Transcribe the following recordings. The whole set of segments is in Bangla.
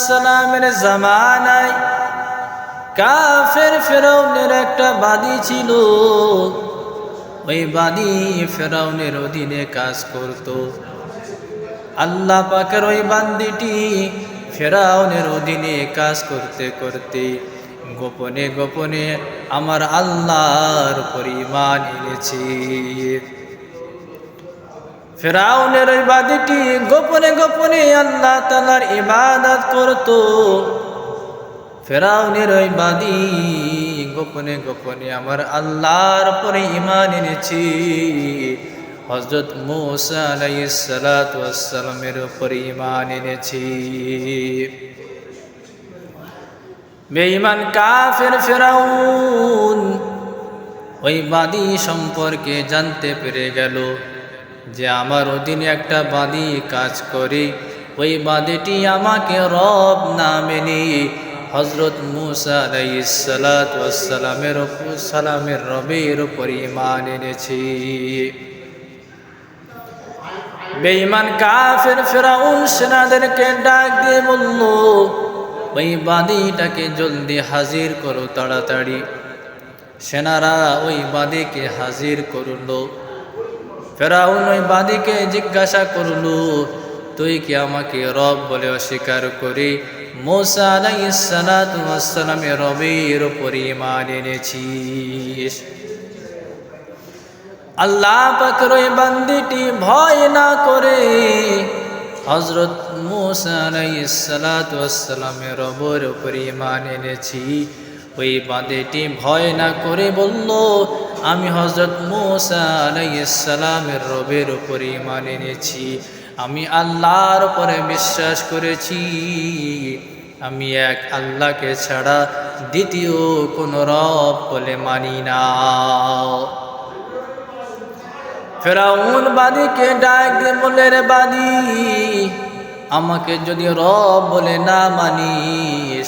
সালামের জামানায় কাফের ফেরাউনের একটা বাদী ছিল। ওই বাদী ফেরাউনের অধীনে কাজ করত। আল্লাহ পাকের ওই বান্দিটি ফেরাউনের অধীনে কাজ করতে করতে গোপনে গোপনে আমার আল্লাহর উপর ঈমান এনেছে। ফেরাউনের ওই বাদীটি গোপনে গোপনে আল্লাহ তাআলার ইবাদত করত। ফেরাউনের ওই বাদী গোপনে গোপনে আমার আল্লাহর উপরে ঈমান এনেছে। হযরত মূসা আলাইহিস সালাতু ওয়াস সালামের উপরে ঈমান এনেছে। বেঈমান কাফের ফেরাউন ওই বাদী সম্পর্কে জানতে পেরে গেল যে আমার অধীনে একটা বাদী কাজ করে। ওই বাদীটি আমাকে রব না মেনে হযরত মূসা আলাইহিস সালাতু ওয়াস সালামের রবের উপর ঈমান এনেছে। বেঈমান কাফের ফেরাউন সেনাদেরকে ডাক দিয়ে বলল, ওই বাদীটাকে জলদি হাজির করো, তাড়াতাড়ি। সেনারা ওই বাদীকে হাজির করলো। ফেরাউন ওই বাদীকে জিজ্ঞাসা করলো, তুই কি আমাকে রব বলে অস্বীকার করে মূসা আলাইহিস সালাতু ওয়াস সালামের রবের উপর ঈমান এনেছিস? আল্লাহ পাকের ওই বান্দিটি ভয় না করে হযরত মূসা আলাইহিস সালাতু ওয়াস সালামের রবের উপর ঈমান এনেছি। ওই বান্দিটি ভয় না করে বলল, আমি হযরত মূসা আলাইহিস সালামের রবের উপর ঈমান এনেছি। আমি আল্লাহর উপরে বিশ্বাস করেছি। আমি এক আল্লাহকে ছাড়া দ্বিতীয় কোন রব বলে মানি না। ফেরাউন বাদীকে ডাক দিয়ে বলে, রে বাদী, আমাকে যদি রব বলে না মানিস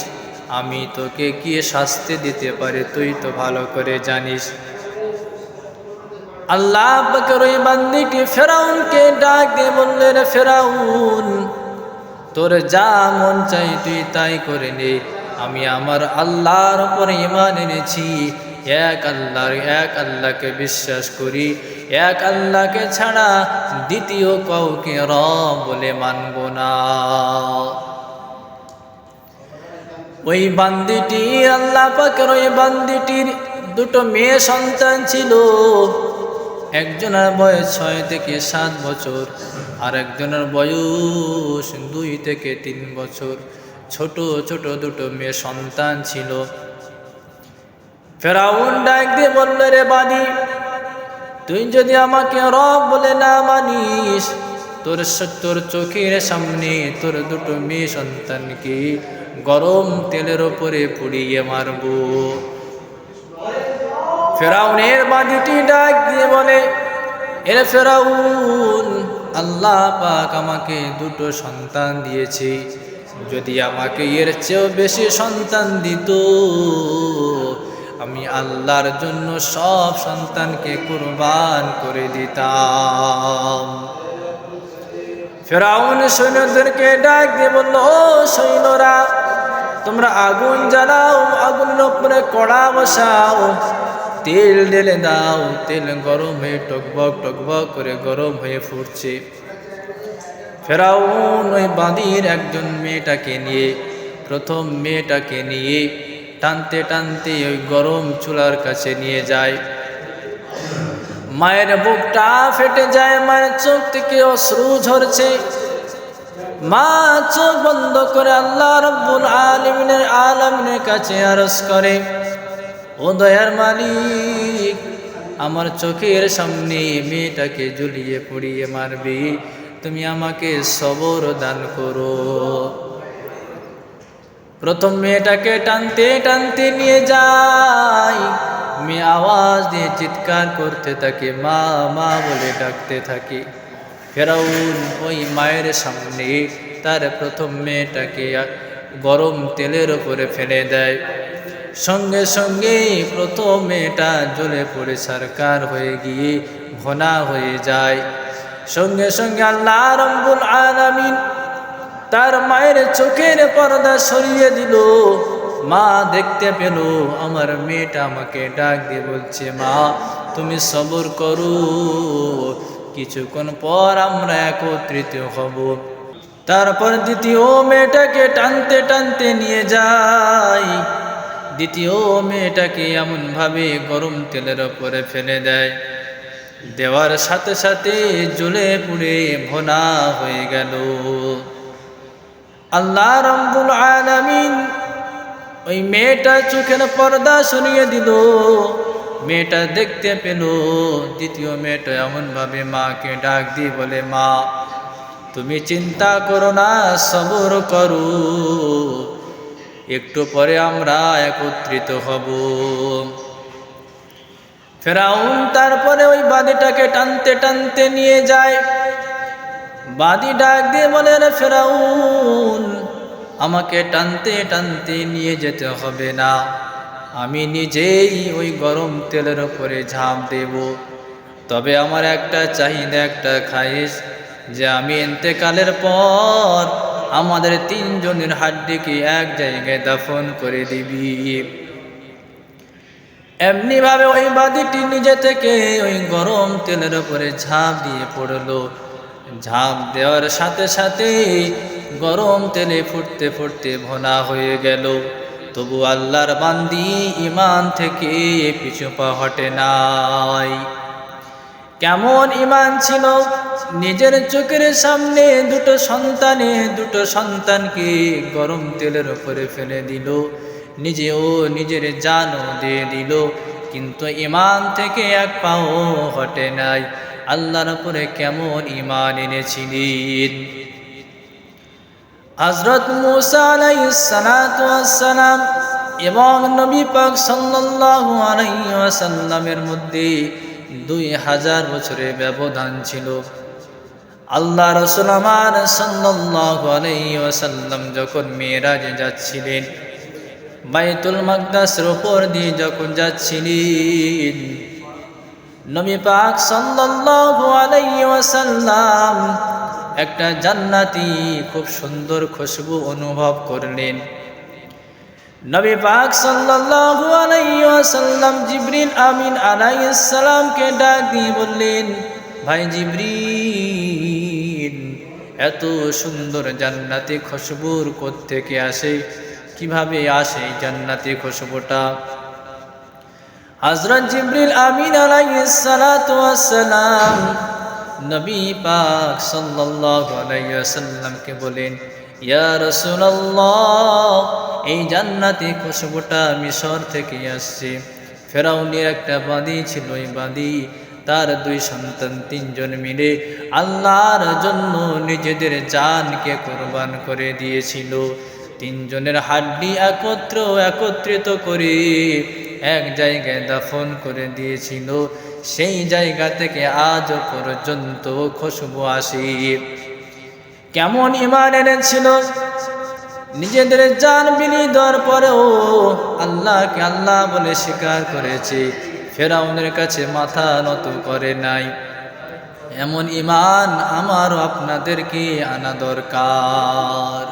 আমি তোকে কি শাস্তি দিতে পারি তুই তো ভালো করে জানিস। আল্লাহ পাকের ওই বান্দিটি ফেরাউনকে ডাক দিয়ে বললে, রে ফেরাউন, তোর যা মন চাই তুই তাই করে নে। আমি আমার আল্লাহর উপরে ঈমান এনেছি। এক আল্লাহকে বিশ্বাস করি। এক আল্লাহকে ছাড়া দ্বিতীয় কাউকে রব বলে মানব না। ওই বান্দিটি আল্লাহ পাকের ওই বান্দিটির দুটো মেয়ে সন্তান ছিল। একজনের বয়স 6 থেকে 7 বছর, আর একজনের বয়স 2 থেকে 3 বছর। ছোট ছোট দুটো মেয়ে সন্তান ছিল। ফেরাউন ডাক দিয়ে বলল, রে বাদী, তুই যদি আমাকে রব বলে না মানিস তোর চোখের সামনে তোর দুটো মেয়ে সন্তানকে গরম তেলের উপরে পুড়িয়ে মারব। ফেরাউনের বাদীটি ডাক দিয়ে বলে, এ ফেরাউন, আল্লাহ পাক আমাকে দুটো সন্তান দিয়েছে। যদি আমাকে এর চেয়েও বেশি সন্তান দিত আমি আল্লাহর জন্য সব সন্তানকে কুরবান করে দিতাম। ফেরাউন সৈন্যদেরকে ডাক দিয়ে বলল, ও সৈন্যরা, তোমরা আগুন জ্বালাও, আগুনের উপরে কড়া বসাও, তেল ঢেলে দাও। তেল গরম হয়ে টকবক টকবক করে গরম হয়ে ফুটছে। ফেরাউন ওই বাদীর একজন প্রথম মেয়েটাকে নিয়ে টানতে টানতে ওই গরম চুলার কাছে নিয়ে যায়। মায়ের বুকটা ফেটে যায়, মায়ের চোখ থেকে অশ্রু ঝরছে। মা চোখ বন্ধ করে আল্লাহ রাব্বুল আলামিনের কাছে আরজ করে, ও দয়ার মালিক, আমার চোখের সামনে মেয়েটাকে জ্বলিয়ে পুড়িয়ে মারবি, তুমি আমাকে সবর দান করো। প্রথম মেয়েটাকে টানতে টানতে নিয়ে যায়। মেয়ে আওয়াজ দিয়ে চিৎকার করতে থাকে, মা মা বলে ডাকতে থাকে। ফেরাউন ওই মায়ের সামনে তার প্রথম মেয়েটাকে গরম তেলের উপরে ফেলে দেয়। সঙ্গে সঙ্গে প্রথম মেয়েটা জ্বলে পড়ে ছারখার হয়ে গিয়ে ভোনা হয়ে যায়। সঙ্গে সঙ্গে আল্লাহ রাব্বুল আলামিন তার মায়ের চোখের পর্দা সরিয়ে দিল। মা দেখতে পেল আমার মেয়েটা আমাকে ডাক দিয়ে বলছে, মা তুমি সবর করো, কিছুক্ষণ পর আমরা একত্রিত হব। তারপর দ্বিতীয় মেয়েটাকে টানতে টানতে নিয়ে যায়। দ্বিতীয় মেয়েটাকে এমনভাবে গরম তেলের ওপরে ফেলে দেয়, দেওয়ার সাথে সাথে জ্বলে পুড়ে ভোনা হয়ে গেল। আল্লাহ রাব্বুল আলামিন ওই মেয়েটা চোখের পর্দা সরিয়ে দিল। মেয়েটা দেখতে পেল দ্বিতীয় মেয়েটা এমনভাবে মাকে ডাক দিয়ে বলে, মা তুমি চিন্তা করো না, সবর করো, একটু পরে আমরা একত্রিত হব। ফেরাউন তারপরে ওই বাদীটাকে টানতে টানতে নিয়ে যায়। বাদী ডাক দিয়ে বলে, রে ফেরাউন, আমাকে টানতে টানতে নিয়ে যেতে হবে না, আমি নিজেই ওই গরম তেলের উপরে ঝাঁপ দেব। তবে আমার একটা চাহিদা, একটা খায়েশ, যে আমি ইন্তেকালের পর আমাদের তিনজনের হাড্ডিকে এক জায়গায় দাফন করে দিবি। এমনিভাবে ওই বাদীটি নিজে থেকে ওই গরম তেলের উপরে ঝাঁপ দিয়ে পড়লো। ঝাঁপ দেওয়ার সাথে সাথে গরম তেলে ফুটতে ফুটতে ভোনা হয়ে গেল। তবু আল্লাহর বান্দি ঈমান থেকে পিছু পা হটে নাই। কেমন ঈমান ছিল! নিজের চোখের সামনে দুটো সন্তানকে গরম তেলের উপরে ফেলে দিল, নিজেও নিজের জানও দিয়ে দিল, কিন্তু ঈমান থেকে এক পাও হটে নাই। আল্লাহর উপরে কেমন ঈমান এনেছিলেন! হযরত মূসা আলাইহিস সালাতু ওয়াস সালাম এবং নবী পাক সাল্লাল্লাহু আলাইহি ওয়াসাল্লামের মধ্যে 2000 বছরের ব্যবধান ছিল। আল্লাহ রাসূল আমার সাল্লাল্লাহু আলাইহি ওয়াসাল্লাম যখন মিরাজে যাচ্ছিলেন, বাইতুল মাকদাসের উপর দিয়ে যখন যাচ্ছিলেন, নবী পাক সাল্লাল্লাহু আলাইহি ওয়াসাল্লাম একটা জান্নাতি খুব সুন্দর খুশবু অনুভব করলেন। নবী পাক সাল্লাল্লাহু আলাইহি ওয়াসাল্লাম জিবরিল আমিন আলাইহিস সালামকে ডাক দিয়ে বললেন, ভাই জিবরিল, এত সুন্দর জান্নাতি খুশবুর কোত্থেকে আসে, কিভাবে আসে জান্নাতি খুশবুটা? হযরত জিবরিল আমিন আলাইহিস সালাতু ওয়াস সালাম নবী পাক সাল্লাল্লাহু আলাইহি ওয়াসাল্লামকে বলেন, ইয়া রাসূলুল্লাহ, এই জান্নাতি খুশবুটা মিশর থেকে আসছে। ফেরাউনের একটা বাদী ছিল, এই বাদী তার 2 সন্তান 3 জন মিলে আল্লাহর জন্য নিজেদের জানকে কুরবান করে দিয়েছিল। 3 জনের হাড্ডি একত্রিত করে এক জায়গায় দাফন করে দিয়েছিল। সেই জায়গা থেকে আজ পর্যন্ত খুশবু আসে। কেমন ঈমান এনেছিল! নিজেদের জান বিলিয়ে দেওয়ার পরেও আল্লাহকে আল্লাহ বলে স্বীকার করেছে, ফেরাউনের কাছে মাথা নত করে নাই। এমন ঈমান আমারও আপনাদেরকে আনা দরকার।